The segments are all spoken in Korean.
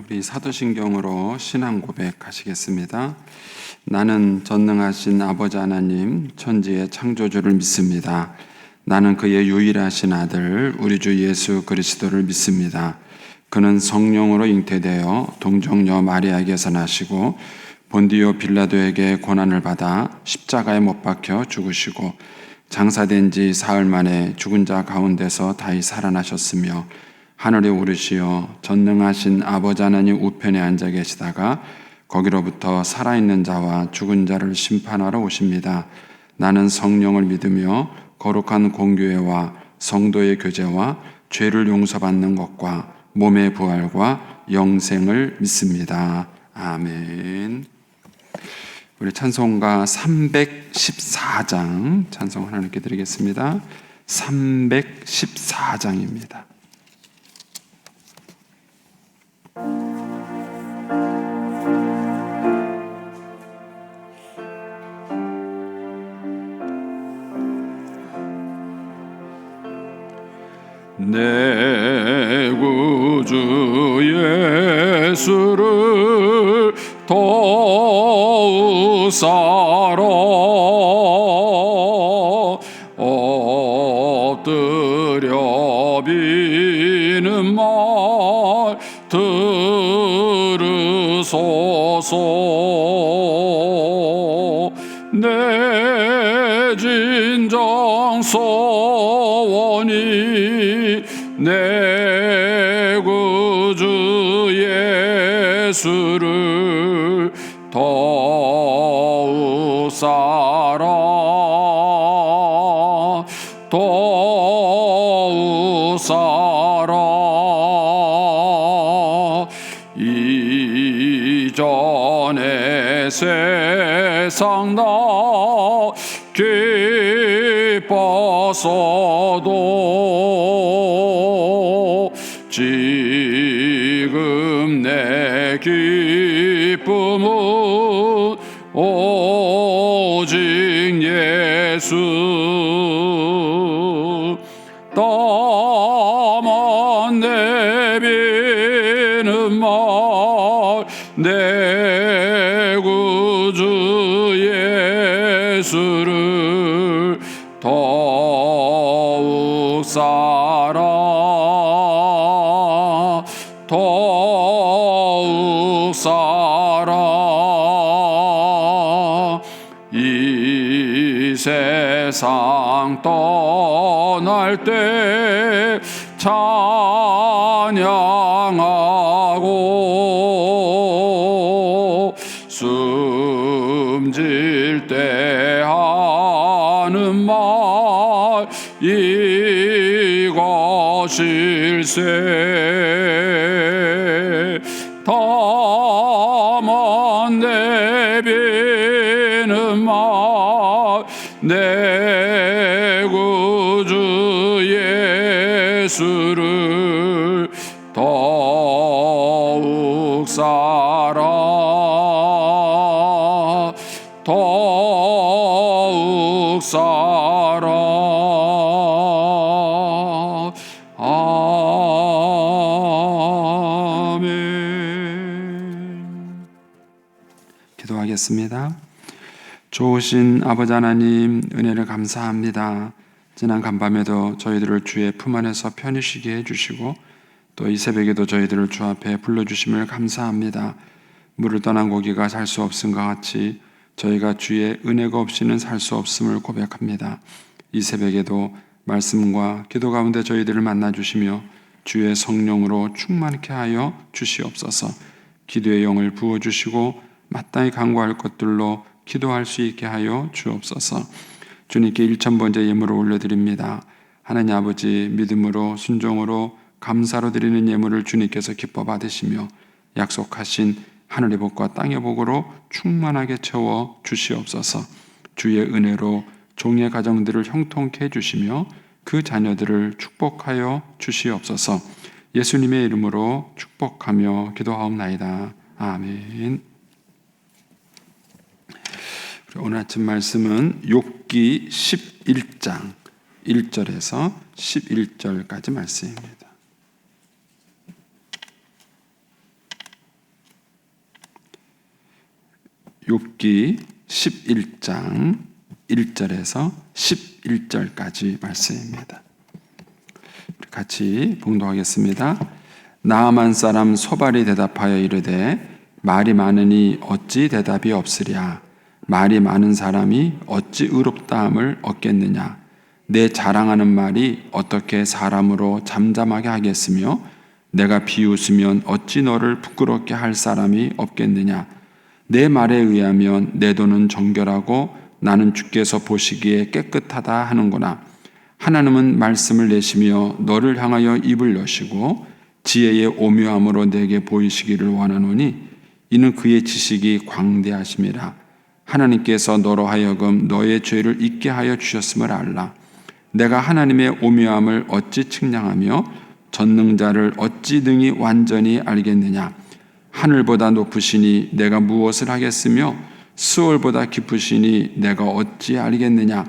우리 사도신경으로 신앙 고백하시겠습니다. 나는 전능하신 아버지 하나님 천지의 창조주를 믿습니다. 나는 그의 유일하신 아들 우리 주 예수 그리스도를 믿습니다. 그는 성령으로 잉태되어 동정녀 마리아에게서 나시고 본디오 빌라도에게 고난을 받아 십자가에 못 박혀 죽으시고 장사된 지 사흘 만에 죽은 자 가운데서 다시 살아나셨으며 하늘에 오르시어 전능하신 아버지 하나님 우편에 앉아 계시다가 거기로부터 살아있는 자와 죽은 자를 심판하러 오십니다. 나는 성령을 믿으며 거룩한 공교회와 성도의 교제와 죄를 용서받는 것과 몸의 부활과 영생을 믿습니다. 아멘. 우리 찬송가 314장 찬송 하나님께 드리겠습니다. 314장입니다. 내 구주 예수를 도우사라 엎드려 비는 말 들으소서. 내 진정 소원이 내 구주 예수를 도우사라 도우사라. 이전에 세상 나 기뻤어도 지금 내 기쁨은 오직 예수. 땀만 내비는 말 내 구주 예수를 더욱 사랑 더욱 사랑. 이 세상 떠날 때 찬양하고 숨질 때 하는 말 이것일세. 다만 내비는 말 내 구주 예수를 더욱 사랑 더욱 사랑. 아멘. 기도하겠습니다. 좋으신 아버지 하나님, 은혜를 감사합니다. 지난 간밤에도 저희들을 주의 품 안에서 편히 쉬게 해주시고 또 이 새벽에도 저희들을 주 앞에 불러주심을 감사합니다. 물을 떠난 고기가 살 수 없음과 같이 저희가 주의 은혜가 없이는 살 수 없음을 고백합니다. 이 새벽에도 말씀과 기도 가운데 저희들을 만나주시며 주의 성령으로 충만케 하여 주시옵소서. 기도의 영을 부어주시고 마땅히 간구할 것들로 기도할 수 있게 하여 주옵소서. 주님께 1000번째 예물을 올려드립니다. 하나님 아버지, 믿음으로 순종으로 감사로 드리는 예물을 주님께서 기뻐 받으시며 약속하신 하늘의 복과 땅의 복으로 충만하게 채워 주시옵소서. 주의 은혜로 종의 가정들을 형통케 해주시며 그 자녀들을 축복하여 주시옵소서. 예수님의 이름으로 축복하며 기도하옵나이다. 아멘. 오늘 아침 말씀은 욥기 11장 1절에서 11절까지 말씀입니다. 욥기 11장 1절에서 11절까지 말씀입니다. 같이 봉독하겠습니다. 나아만 사람 소발이 대답하여 이르되 말이 많으니 어찌 대답이 없으랴. 말이 많은 사람이 어찌 의롭다함을 얻겠느냐. 내 자랑하는 말이 어떻게 사람으로 잠잠하게 하겠으며 내가 비웃으면 어찌 너를 부끄럽게 할 사람이 없겠느냐. 내 말에 의하면 내 돈은 정결하고 나는 주께서 보시기에 깨끗하다 하는구나. 하나님은 말씀을 내시며 너를 향하여 입을 여시고 지혜의 오묘함으로 내게 보이시기를 원하노니 이는 그의 지식이 광대하심이라. 하나님께서 너로 하여금 너의 죄를 잊게 하여 주셨음을 알라. 내가 하나님의 오묘함을 어찌 측량하며 전능자를 어찌 능히 완전히 알겠느냐. 하늘보다 높으시니 내가 무엇을 하겠으며 스월보다 깊으시니 내가 어찌 알겠느냐.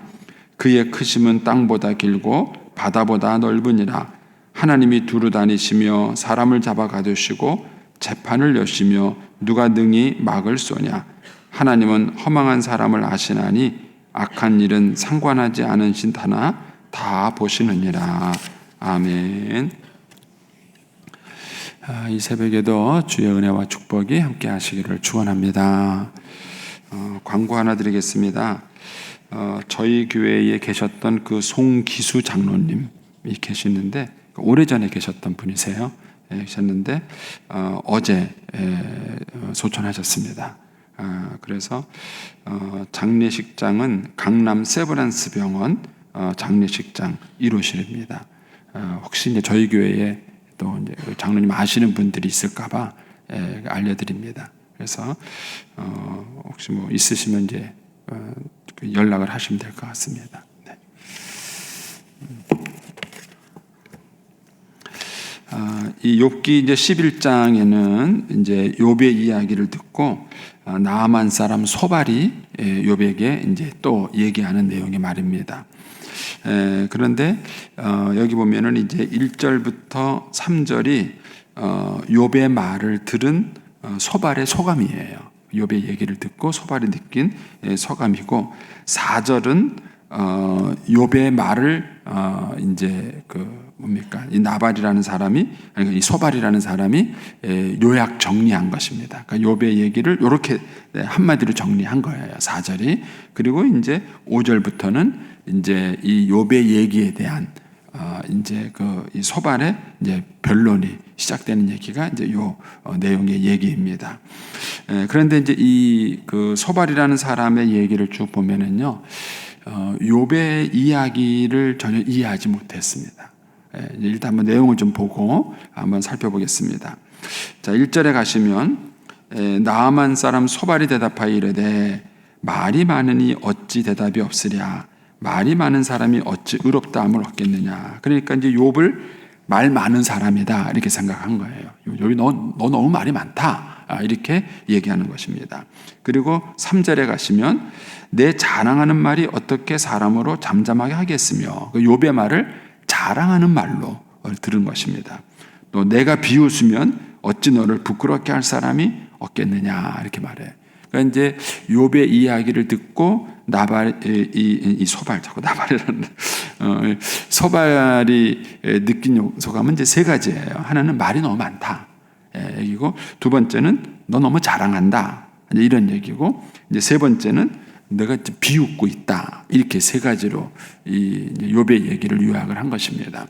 그의 크심은 땅보다 길고 바다보다 넓으니라. 하나님이 두루 다니시며 사람을 잡아 가두시고 재판을 여시며 누가 능히 막을 쏘냐. 하나님은 허망한 사람을 아시나니 악한 일은 상관하지 않으신다나 다 보시느니라. 아멘. 이 새벽에도 주의 은혜와 축복이 함께 하시기를 축원합니다. 광고 하나 드리겠습니다. 저희 교회에 계셨던 그 송기수 장로님이 계시는데 오래전에 계셨던 분이세요. 계셨는데 어제 소천하셨습니다. 그래서 장례식장은 강남 세브란스 병원 장례식장 1호실입니다. 혹시 이제 저희 교회에 또 이제 장로님 아시는 분들이 있을까봐 알려드립니다. 그래서 혹시 뭐 있으시면 이제 연락을 하시면 될 것 같습니다. 네. 이 욥기 이제 11장에는 이제 욥의 이야기를 듣고 나아만 사람 소발이 욥에게 이제 또 얘기하는 내용의 말입니다. 그런데 여기 보면은 이제 1절부터 3절이 욥의 말을 들은 소발의 소감이에요. 욥의 얘기를 듣고 소발이 느낀 소감이고 4절은 욥의 말을 이제 이 나발이라는 사람이 이 소발이라는 사람이 요약 정리한 것입니다. 그러니까 욥의 얘기를 이렇게 한마디로 정리한 거예요. 4절이. 그리고 이제 5절부터는 이제 이 욥의 얘기에 대한 이제 이 소발의 이제 변론이 시작되는 얘기가 이제 요 내용의 얘기입니다. 그런데 이제 이 소발이라는 사람의 얘기를 쭉 보면은요, 욥의 이야기를 전혀 이해하지 못했습니다. 일단 한번 내용을 좀 보고 한번 살펴보겠습니다. 자, 1절에 가시면 나아만 사람 소발이 대답하여 이르되 말이 많으니 어찌 대답이 없으랴. 말이 많은 사람이 어찌 의롭다함을 얻겠느냐. 그러니까 이제 욥을 말 많은 사람이다 이렇게 생각한 거예요. 욥이 너 너무 말이 많다 이렇게 얘기하는 것입니다. 그리고 3절에 가시면 내 자랑하는 말이 어떻게 사람으로 잠잠하게 하겠으며 욥의 말을 자랑하는 말로 들은 것입니다. 또 내가 비웃으면 어찌 너를 부끄럽게 할 사람이 없겠느냐 이렇게 말해요. 그러니까 이제 욥의 이야기를 듣고 이 소발, 자꾸 나발이라는 소발이 느낀 소감은 이제 세 가지예요. 하나는 말이 너무 많다 얘기고, 두 번째는 너 너무 자랑한다 이런 얘기고, 이제 세 번째는 내가 비웃고 있다 이렇게 세 가지로 이 욥의 얘기를 요약을 한 것입니다.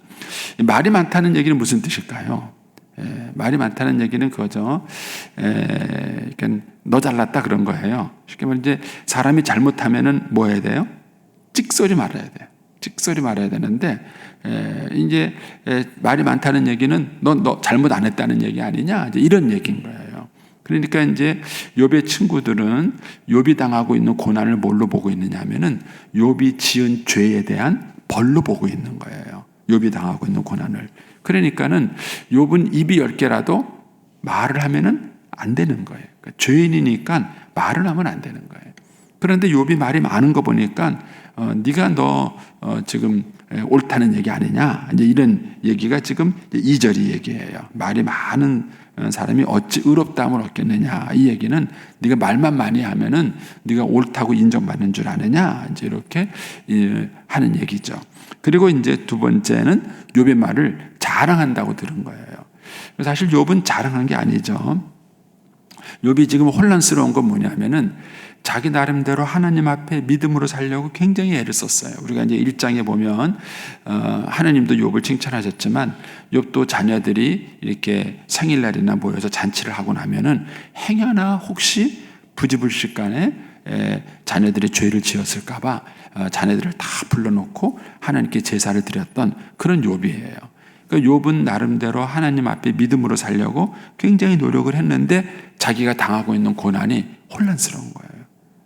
말이 많다는 얘기는 무슨 뜻일까요? 말이 많다는 얘기는 그거죠. 그러니까 너 잘났다 그런 거예요. 쉽게 말해 이제 사람이 잘못하면은 뭐 해야 돼요? 찍소리 말아야 돼요. 찍소리 말아야 되는데 이제 말이 많다는 얘기는 너 잘못 안 했다는 얘기 아니냐 이제 이런 얘기인 거예요. 그러니까 이제 욥의 친구들은 욥이 당하고 있는 고난을 뭘로 보고 있느냐면은 욥이 지은 죄에 대한 벌로 보고 있는 거예요. 욥이 당하고 있는 고난을. 그러니까는 욥은 입이 10개라도 말을 하면은 안 되는 거예요. 그러니까 죄인이니까 말을 하면 안 되는 거예요. 그런데 욥이 말이 많은 거 보니까 네가 지금 옳다는 얘기 아니냐, 이제 이런 얘기가 지금 2절이 얘기해요. 말이 많은 사람이 어찌 의롭다함을 얻겠느냐. 이 얘기는 네가 말만 많이 하면은 네가 옳다고 인정받는 줄 아느냐, 이제 이렇게 하는 얘기죠. 그리고 이제 두 번째는 욥의 말을 자랑한다고 들은 거예요. 사실 욥은 자랑한 게 아니죠. 욥이 지금 혼란스러운 건 뭐냐면은 자기 나름대로 하나님 앞에 믿음으로 살려고 굉장히 애를 썼어요. 우리가 이제 1장에 보면 하나님도 욥을 칭찬하셨지만 욥도 자녀들이 이렇게 생일날이나 모여서 잔치를 하고 나면은 행여나 혹시 부지불식간에 자녀들이 죄를 지었을까 봐 자녀들을 다 불러놓고 하나님께 제사를 드렸던 그런 욥이에요. 그러니까 욥은 나름대로 하나님 앞에 믿음으로 살려고 굉장히 노력을 했는데 자기가 당하고 있는 고난이 혼란스러운 거예요.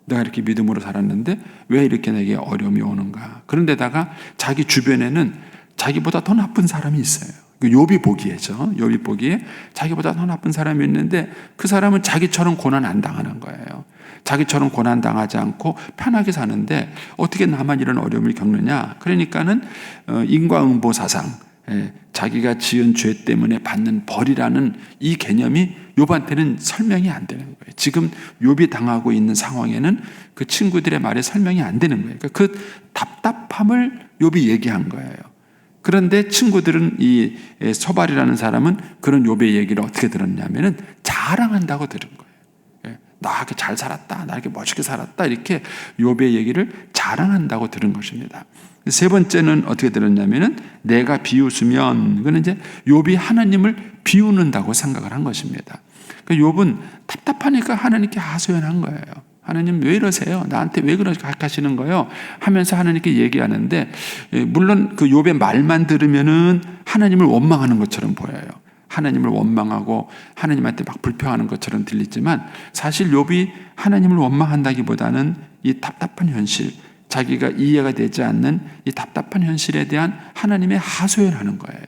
내가 이렇게 믿음으로 살았는데 왜 이렇게 내게 어려움이 오는가. 그런데다가 자기 주변에는 자기보다 더 나쁜 사람이 있어요. 욥이 보기에죠. 욥이 보기에 자기보다 더 나쁜 사람이 있는데 그 사람은 자기처럼 고난 안 당하는 거예요. 자기처럼 고난 당하지 않고 편하게 사는데 어떻게 나만 이런 어려움을 겪느냐. 그러니까는 인과응보사상, 자기가 지은 죄 때문에 받는 벌이라는 이 개념이 욥한테는 설명이 안 되는 거예요. 지금 욥이 당하고 있는 상황에는 그 친구들의 말에 설명이 안 되는 거예요. 그러니까 그 답답함을 욥이 얘기한 거예요. 그런데 친구들은 이 소발이라는 사람은 그런 욥의 얘기를 어떻게 들었냐면은 자랑한다고 들은 거예요. 나 이렇게 잘 살았다, 나 이렇게 멋있게 살았다, 이렇게 욥의 얘기를 자랑한다고 들은 것입니다. 세 번째는 어떻게 들었냐면은 내가 비웃으면, 그건 이제 욥이 하나님을 비웃는다고 생각을 한 것입니다. 그러니까 욥은 답답하니까 하나님께 하소연한 거예요. 하나님 왜 이러세요? 나한테 왜 그렇게 하시는 거예요? 하면서 하나님께 얘기하는데, 물론 그 욥의 말만 들으면은 하나님을 원망하는 것처럼 보여요. 하나님을 원망하고 하나님한테 막 불평하는 것처럼 들리지만 사실 욥이 하나님을 원망한다기보다는 이 답답한 현실, 자기가 이해가 되지 않는 이 답답한 현실에 대한 하나님의 하소연하는 거예요.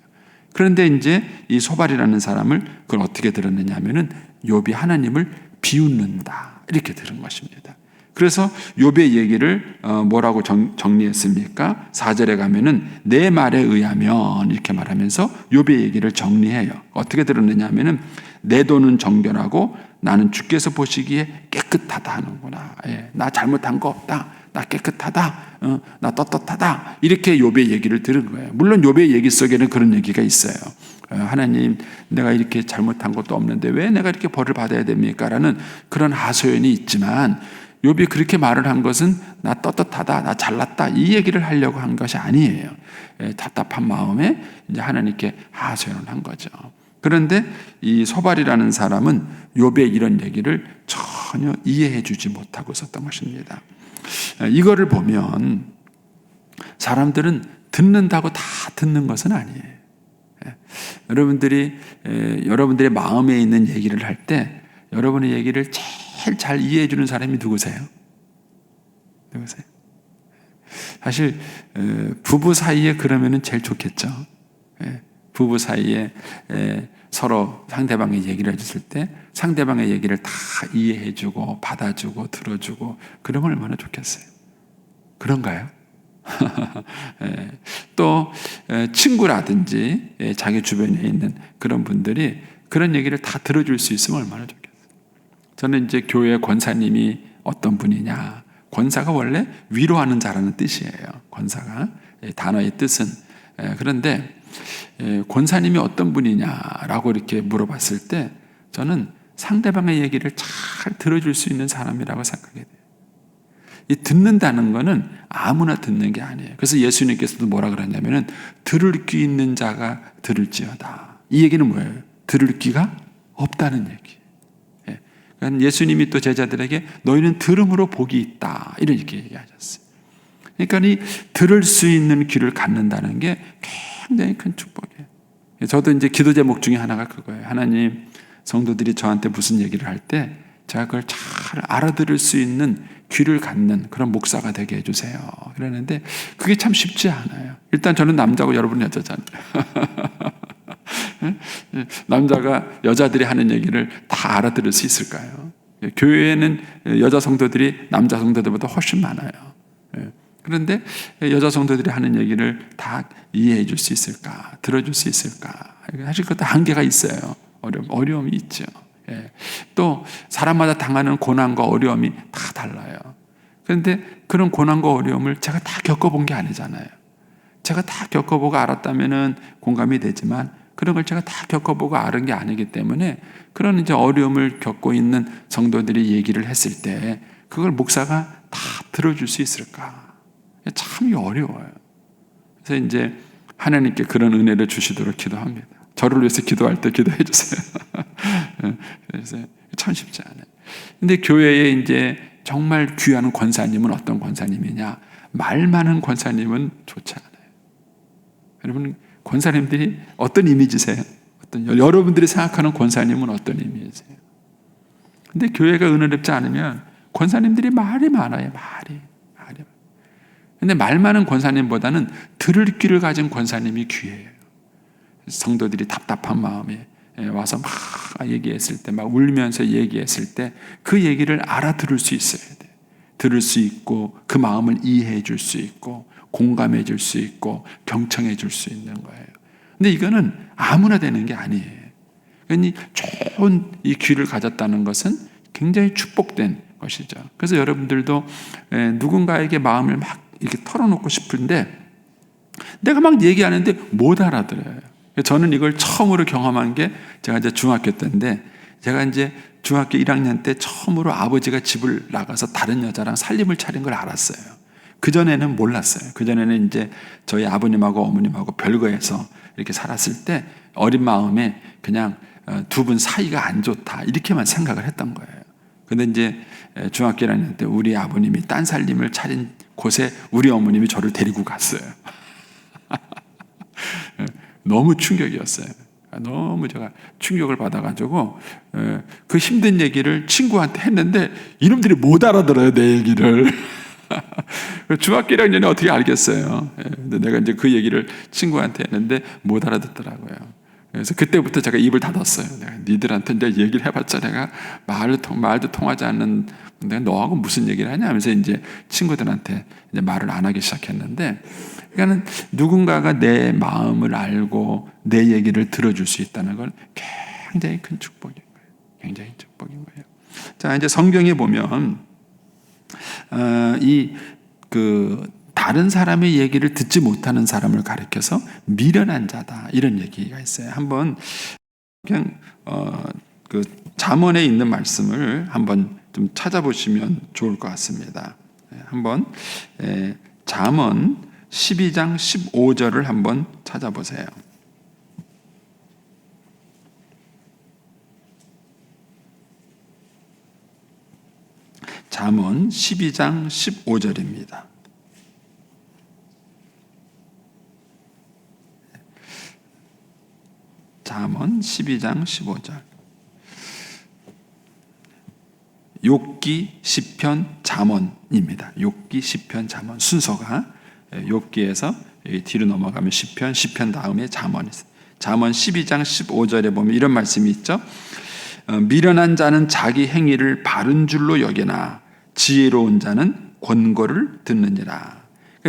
그런데 이제 이 소발이라는 사람을 그걸 어떻게 들었느냐 하면은 욥이 하나님을 비웃는다, 이렇게 들은 것입니다. 그래서 욥의 얘기를 뭐라고 정리했습니까? 4절에 가면은 내 말에 의하면, 이렇게 말하면서 욥의 얘기를 정리해요. 어떻게 들었느냐 하면은 내 돈은 정결하고 나는 주께서 보시기에 깨끗하다 하는구나. 나 잘못한 거 없다, 나 깨끗하다, 나 떳떳하다, 이렇게 욥의 얘기를 들은 거예요. 물론 욥의 얘기 속에는 그런 얘기가 있어요. 하나님, 내가 이렇게 잘못한 것도 없는데 왜 내가 이렇게 벌을 받아야 됩니까? 라는 그런 하소연이 있지만 욥이 그렇게 말을 한 것은 나 떳떳하다, 나 잘났다, 이 얘기를 하려고 한 것이 아니에요. 답답한 마음에 이제 하나님께 하소연을 한 거죠. 그런데 이 소발이라는 사람은 욥의 이런 얘기를 전혀 이해해 주지 못하고 있었던 것입니다. 이거를 보면 사람들은 듣는다고 다 듣는 것은 아니에요. 여러분들의 마음에 있는 얘기를 할 때 여러분의 얘기를 제일 잘 이해해 주는 사람이 누구세요? 사실 부부 사이에 그러면은 제일 좋겠죠. 부부 사이에 서로 상대방의 얘기를 해줬을 때 상대방의 얘기를 다 이해해주고 받아주고 들어주고 그러면 얼마나 좋겠어요. 그런가요? 또 친구라든지 자기 주변에 있는 그런 분들이 그런 얘기를 다 들어줄 수 있으면 얼마나 좋겠어요. 저는 이제 교회 권사님이 어떤 분이냐, 권사가 원래 위로하는 자라는 뜻이에요. 권사가, 단어의 뜻은. 그런데 권사님이 어떤 분이냐라고 이렇게 물어봤을 때 저는 상대방의 얘기를 잘 들어줄 수 있는 사람이라고 생각이 돼요. 이 듣는다는 거는 아무나 듣는 게 아니에요. 그래서 예수님께서도 뭐라 그랬냐면은 들을 귀 있는 자가 들을지어다. 이 얘기는 뭐예요? 들을 귀가 없다는 얘기. 그러니까 예수님이 또 제자들에게 너희는 들음으로 복이 있다, 이렇게 얘기하셨어요. 그러니까 이 들을 수 있는 귀를 갖는다는 게 굉장히 큰 축복이에요. 저도 이제 기도 제목 중에 하나가 그거예요. 하나님, 성도들이 저한테 무슨 얘기를 할 때 제가 그걸 잘 알아들을 수 있는 귀를 갖는 그런 목사가 되게 해주세요. 그러는데 그게 참 쉽지 않아요. 일단 저는 남자고 여러분은 여자잖아요. 남자가 여자들이 하는 얘기를 다 알아들을 수 있을까요? 교회에는 여자 성도들이 남자 성도들보다 훨씬 많아요. 그런데 여자 성도들이 하는 얘기를 다 이해해 줄 수 있을까? 들어줄 수 있을까? 사실 그것도 한계가 있어요. 어려움이 있죠. 또 사람마다 당하는 고난과 어려움이 다 달라요. 그런데 그런 고난과 어려움을 제가 다 겪어본 게 아니잖아요. 제가 다 겪어보고 알았다면은 공감이 되지만 그런 걸 제가 다 겪어보고 알은 게 아니기 때문에 그런 이제 어려움을 겪고 있는 성도들이 얘기를 했을 때 그걸 목사가 다 들어줄 수 있을까? 참 어려워요. 그래서 이제 하나님께 그런 은혜를 주시도록 기도합니다. 저를 위해서 기도할 때 기도해 주세요. 그래서 참 쉽지 않아요. 근데 교회에 이제 정말 귀한 권사님은 어떤 권사님이냐? 말 많은 권사님은 좋지 않아요. 여러분, 권사님들이 어떤 이미지세요? 여러분들이 생각하는 권사님은 어떤 이미지세요? 근데 교회가 은혜롭지 않으면 권사님들이 말이 많아요. 말이. 근데 말 많은 권사님보다는 들을 귀를 가진 권사님이 귀해요. 성도들이 답답한 마음에 와서 막 얘기했을 때, 막 울면서 얘기했을 때 그 얘기를 알아들을 수 있어야 돼. 들을 수 있고 그 마음을 이해해 줄 수 있고 공감해 줄 수 있고 경청해 줄 수 있는 거예요. 근데 이거는 아무나 되는 게 아니에요. 그러니 좋은 이 귀를 가졌다는 것은 굉장히 축복된 것이죠. 그래서 여러분들도 누군가에게 마음을 막 이렇게 털어놓고 싶은데 내가 막 얘기하는데 못 알아들어요. 저는 이걸 처음으로 경험한 게 제가 이제 중학교 때인데 제가 이제 중학교 1학년 때 처음으로 아버지가 집을 나가서 다른 여자랑 살림을 차린 걸 알았어요. 그전에는 몰랐어요. 그전에는 이제 저희 아버님하고 어머님하고 별거해서 이렇게 살았을 때 어린 마음에 그냥 두 분 사이가 안 좋다 이렇게만 생각을 했던 거예요. 근데 이제 중학교 1학년 때 우리 아버님이 딴 살림을 차린 곳에 우리 어머님이 저를 데리고 갔어요. 너무 충격이었어요. 너무 제가 충격을 받아가지고 그 힘든 얘기를 친구한테 했는데 이놈들이 못 알아들어요, 내 얘기를. 중학교 1학년에 어떻게 알겠어요. 근데 내가 이제 그 얘기를 친구한테 했는데 못 알아듣더라고요. 그래서 그때부터 제가 입을 닫았어요. 내가 니들한테 이제 얘기를 해봤자 내가 말도 통하지 않는, 내가 너하고 무슨 얘기를 하냐 하면서 이제 친구들한테 이제 말을 안 하기 시작했는데, 그러니까는 누군가가 내 마음을 알고 내 얘기를 들어줄 수 있다는 건 굉장히 큰 축복인 거예요. 굉장히 축복인 거예요. 자, 이제 성경에 보면 다른 사람의 얘기를 듣지 못하는 사람을 가리켜서 미련한 자다 이런 얘기가 있어요. 한번 그냥 그 잠언에 있는 말씀을 한번 좀 찾아보시면 좋을 것 같습니다. 한번 잠언 12장 15절을 한번 찾아보세요. 잠언 12장 15절입니다. 잠언 12장 15절. 욥기, 시편, 잠언입니다. 욥기, 시편, 잠언 순서가 욥기에서 뒤로 넘어가면 시편, 시편 다음에 잠언이 있어요. 잠언 12장 15절에 보면 이런 말씀이 있죠. 미련한 자는 자기 행위를 바른 줄로 여기나 지혜로운 자는 권고를 듣느니라.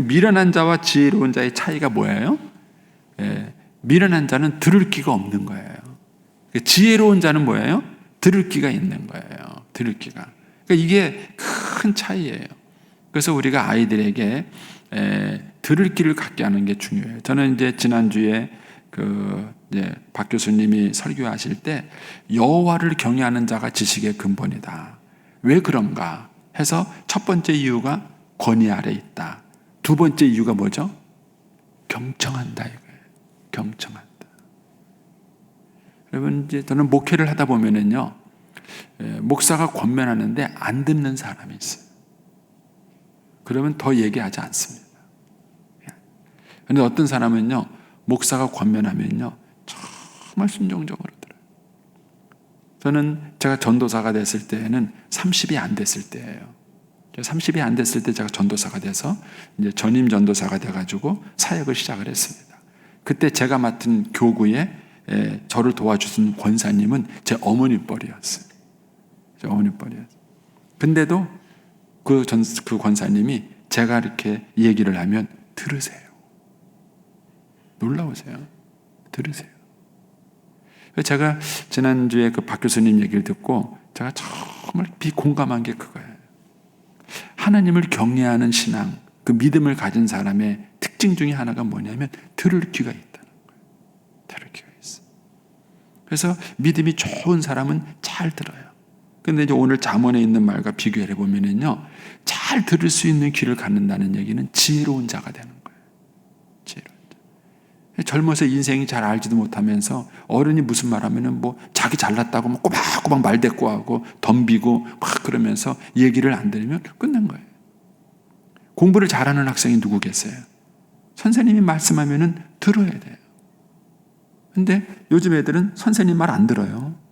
미련한 자와 지혜로운 자의 차이가 뭐예요? 미련한 자는 들을 귀가 없는 거예요. 지혜로운 자는 뭐예요? 들을 귀가 있는 거예요. 들을 귀가. 그러니까 이게 큰 차이예요. 그래서 우리가 아이들에게 들을 귀를 갖게 하는 게 중요해요. 저는 이제 지난주에 박 교수님이 설교하실 때 여호와를 경외하는 자가 지식의 근본이다. 왜 그런가 해서 첫 번째 이유가 권위 아래 있다. 두 번째 이유가 뭐죠? 경청한다 이거예요. 경청한다. 여러분, 이제 저는 목회를 하다 보면은요, 목사가 권면하는데 안 듣는 사람이 있어요. 그러면 더 얘기하지 않습니다. 그런데 어떤 사람은요, 목사가 권면하면요, 정말 순종적으로 들어요. 저는 제가 전도사가 됐을 때에는 30이 안 됐을 때예요. 30이 안 됐을 때 제가 전도사가 돼서 이제 전임 전도사가 돼가지고 사역을 시작을 했습니다. 그때 제가 맡은 교구에 저를 도와주신 권사님은 제 어머니 뻘이었어요. 어머니뻘이에요. 근데도 그 권사님이 제가 이렇게 얘기를 하면 들으세요. 놀라우세요. 들으세요. 제가 지난주에 그 박 교수님 얘기를 듣고 제가 정말 비공감한 게 그거예요. 하나님을 경외하는 신앙, 그 믿음을 가진 사람의 특징 중에 하나가 뭐냐면 들을 귀가 있다는 거예요. 들을 귀가 있어. 그래서 믿음이 좋은 사람은 잘 들어요. 근데 이제 오늘 잠언에 있는 말과 비교해 보면은요, 잘 들을 수 있는 귀를 갖는다는 얘기는 지혜로운 자가 되는 거예요. 지혜로운 자. 젊어서 인생이 잘 알지도 못하면서 어른이 무슨 말하면은 뭐 자기 잘났다고 막 꼬박꼬박 말대꾸하고 덤비고 막 그러면서 얘기를 안 들으면 끝난 거예요. 공부를 잘하는 학생이 누구 계세요? 선생님이 말씀하면은 들어야 돼요. 근데 요즘 애들은 선생님 말 안 들어요.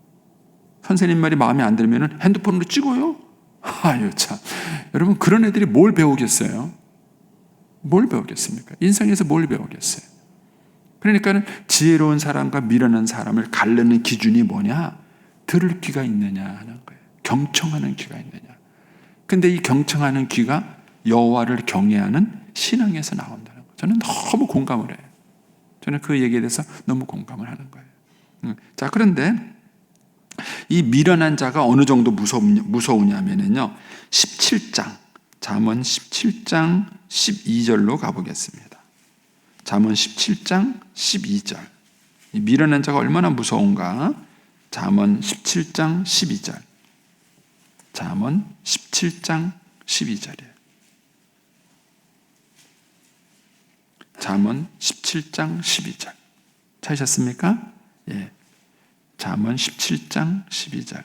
선생님 말이 마음에 안 들면은 핸드폰으로 찍어요. 아유 참. 여러분 그런 애들이 뭘 배우겠어요? 뭘 배우겠습니까? 인생에서 뭘 배우겠어요? 그러니까는 지혜로운 사람과 미련한 사람을 가르는 기준이 뭐냐? 들을 귀가 있느냐 하는 거예요. 경청하는 귀가 있느냐. 근데 이 경청하는 귀가 여호와를 경외하는 신앙에서 나온다는 거예요. 저는 너무 공감을 해요. 저는 그 얘기에 대해서 너무 공감을 하는 거예요. 자, 그런데 이 미련한 자가 어느 정도 무서우냐면요. 17장, 잠언 17장 12절로 가보겠습니다. 잠언 17장 12절. 이 미련한 자가 얼마나 무서운가? 잠언 17장 12절. 잠언 17장 12절이에요. 잠언 17장 12절. 찾으셨습니까? 예. 잠언 17장 12절.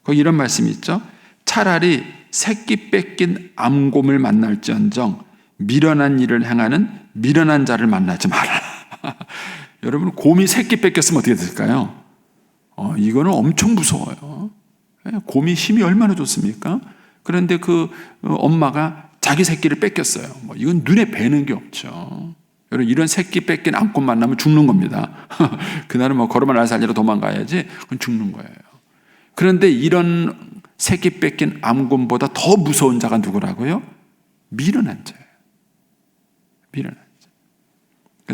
거기 이런 말씀이 있죠. 차라리 새끼 뺏긴 암곰을 만날지언정 미련한 일을 행하는 미련한 자를 만나지 마라. 여러분 곰이 새끼 뺏겼으면 어떻게 될까요? 이거는 엄청 무서워요. 곰이 힘이 얼마나 좋습니까? 그런데 그 엄마가 자기 새끼를 뺏겼어요. 이건 눈에 뵈는 게 없죠. 여러분 이런 새끼 뺏긴 암곰 만나면 죽는 겁니다. 그날은 걸어만 날 살리러 도망가야지. 그건 죽는 거예요. 그런데 이런 새끼 뺏긴 암곰보다 더 무서운 자가 누구라고요? 미련한 자예요. 미련한 자.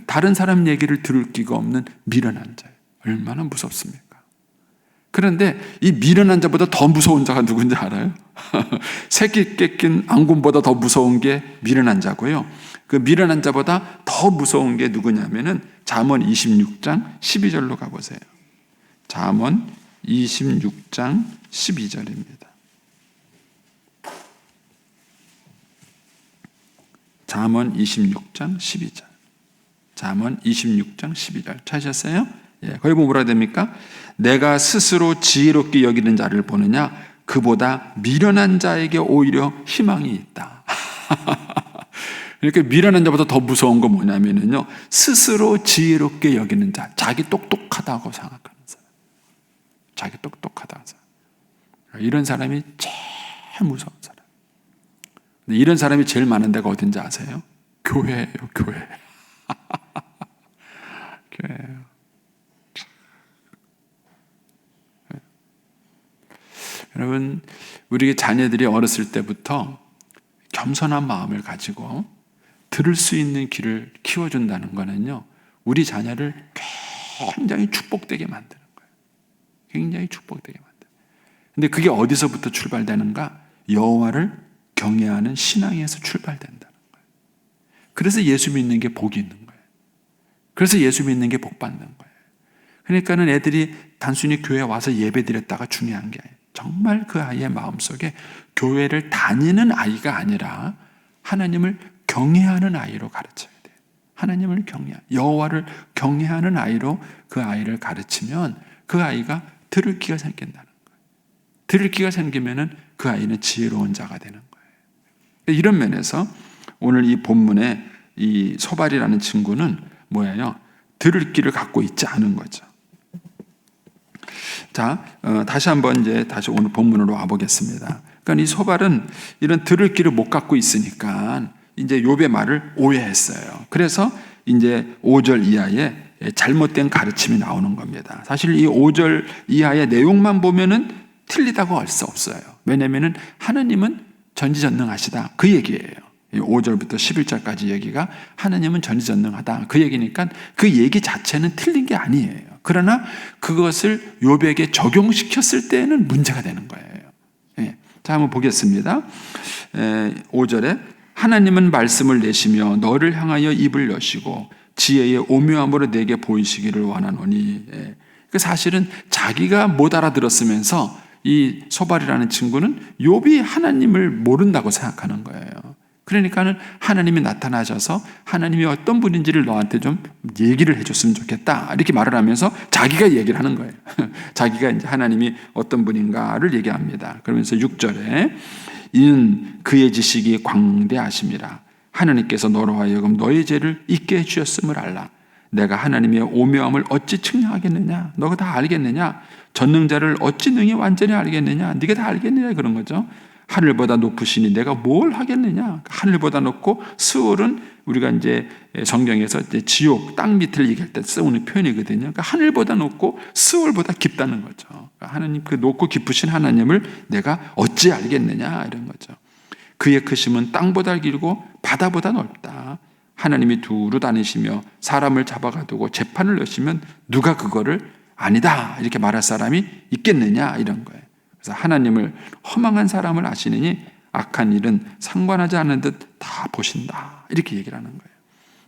다른 사람 얘기를 들을 기가 없는 미련한 자예요. 얼마나 무섭습니까? 그런데 이 미련한 자보다 더 무서운 자가 누군지 알아요? 새끼 뺏긴 암곰보다 더 무서운 게 미련한 자고요. 그 미련한 자보다 더 무서운 게 누구냐면은 잠언 26장 12절로 가보세요. 잠언 26장 12절입니다. 잠언 26장 12절. 잠언 26장 12절. 찾으셨어요? 예, 거기 보면 뭐라 됩니까? 내가 스스로 지혜롭게 여기는 자를 보느냐? 그보다 미련한 자에게 오히려 희망이 있다. 이렇게 미련한 자보다 더 무서운 건 뭐냐면요. 스스로 지혜롭게 여기는 자. 자기 똑똑하다고 생각하는 사람. 자기 똑똑하다고 생각. 이런 사람이 제일 무서운 사람. 근데 이런 사람이 제일 많은 데가 어딘지 아세요? 교회예요, 교회. 교회예요. 여러분, 우리 자녀들이 어렸을 때부터 겸손한 마음을 가지고 들을 수 있는 귀를 키워준다는 거는요, 우리 자녀를 굉장히 축복되게 만드는 거예요. 굉장히 축복되게 만드는 거예요. 근데 그게 어디서부터 출발되는가? 여호와를 경외하는 신앙에서 출발된다는 거예요. 그래서 예수 믿는 게 복이 있는 거예요. 그래서 예수 믿는 게 복 받는 거예요. 그러니까는 애들이 단순히 교회에 와서 예배 드렸다가 중요한 게 아니에요. 정말 그 아이의 마음속에 교회를 다니는 아이가 아니라 하나님을 경외하는 아이로 가르쳐야 돼요. 하나님을 여호와를 경외하는 아이로 그 아이를 가르치면 그 아이가 들을 귀가 생긴다는 거예요. 들을 귀가 생기면은 그 아이는 지혜로운 자가 되는 거예요. 이런 면에서 오늘 이 본문에 이 소발이라는 친구는 뭐예요? 들을 귀를 갖고 있지 않은 거죠. 자, 다시 한번 다시 오늘 본문으로 와보겠습니다. 그러니까 이 소발은 이런 들을 귀를 못 갖고 있으니까 이제 욥의 말을 오해했어요. 그래서 이제 5절 이하에 잘못된 가르침이 나오는 겁니다. 사실 이 5절 이하의 내용만 보면은 틀리다고 할 수 없어요. 왜냐하면 하나님은 전지전능하시다 그 얘기예요. 5절부터 11절까지 얘기가 하나님은 전지전능하다 그 얘기니까 그 얘기 자체는 틀린 게 아니에요. 그러나 그것을 욥에게 적용시켰을 때에는 문제가 되는 거예요. 자, 한번 보겠습니다. 5절에 하나님은 말씀을 내시며 너를 향하여 입을 여시고 지혜의 오묘함으로 내게 보이시기를 원하노니. 사실은 자기가 못 알아들었으면서 이 소발이라는 친구는 욥이 하나님을 모른다고 생각하는 거예요. 그러니까는 하나님이 나타나셔서 하나님이 어떤 분인지를 너한테 좀 얘기를 해줬으면 좋겠다 이렇게 말을 하면서 자기가 얘기를 하는 거예요. 자기가 이제 하나님이 어떤 분인가를 얘기합니다. 그러면서 6절에 이는 그의 지식이 광대하심이라 하나님께서 너로 하여금 너의 죄를 잊게 해주셨음을 알라. 내가 하나님의 오묘함을 어찌 측량하겠느냐? 너가 다 알겠느냐? 전능자를 어찌 능히 완전히 알겠느냐? 네가 다 알겠느냐? 그런 거죠. 하늘보다 높으시니 내가 뭘 하겠느냐? 하늘보다 높고 스올은 우리가 이제 성경에서 이제 지옥, 땅 밑을 얘기할 때 쓰는 표현이거든요. 그러니까 하늘보다 높고 스올보다 깊다는 거죠. 그러니까 하나님 그 높고 깊으신 하나님을 내가 어찌 알겠느냐 이런 거죠. 그의 크심은 땅보다 길고 바다보다 넓다. 하나님이 두루 다니시며 사람을 잡아가두고 재판을 여시면 누가 그거를 아니다 이렇게 말할 사람이 있겠느냐 이런 거예요. 그래서 하나님을 허망한 사람을 아시느니 악한 일은 상관하지 않은 듯 다 보신다 이렇게 얘기를 하는 거예요.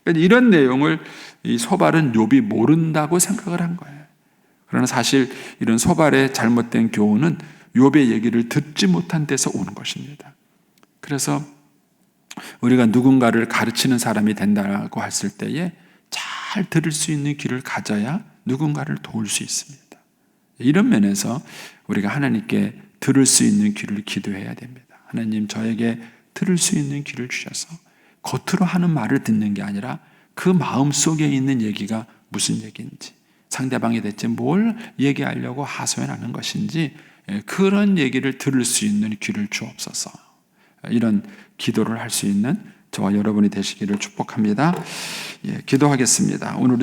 그러니까 이런 내용을 이 소발은 욥이 모른다고 생각을 한 거예요. 그러나 사실 이런 소발의 잘못된 교훈은 욥의 얘기를 듣지 못한 데서 오는 것입니다. 그래서 우리가 누군가를 가르치는 사람이 된다고 했을 때에 잘 들을 수 있는 귀를 가져야 누군가를 도울 수 있습니다. 이런 면에서 우리가 하나님께 들을 수 있는 귀를 기도해야 됩니다. 하나님 저에게 들을 수 있는 귀를 주셔서 겉으로 하는 말을 듣는 게 아니라 그 마음 속에 있는 얘기가 무슨 얘기인지 상대방에 대체 뭘 얘기하려고 하소연하는 것인지 그런 얘기를 들을 수 있는 귀를 주옵소서. 이런 기도를 할 수 있는 저와 여러분이 되시기를 축복합니다. 기도하겠습니다. 오늘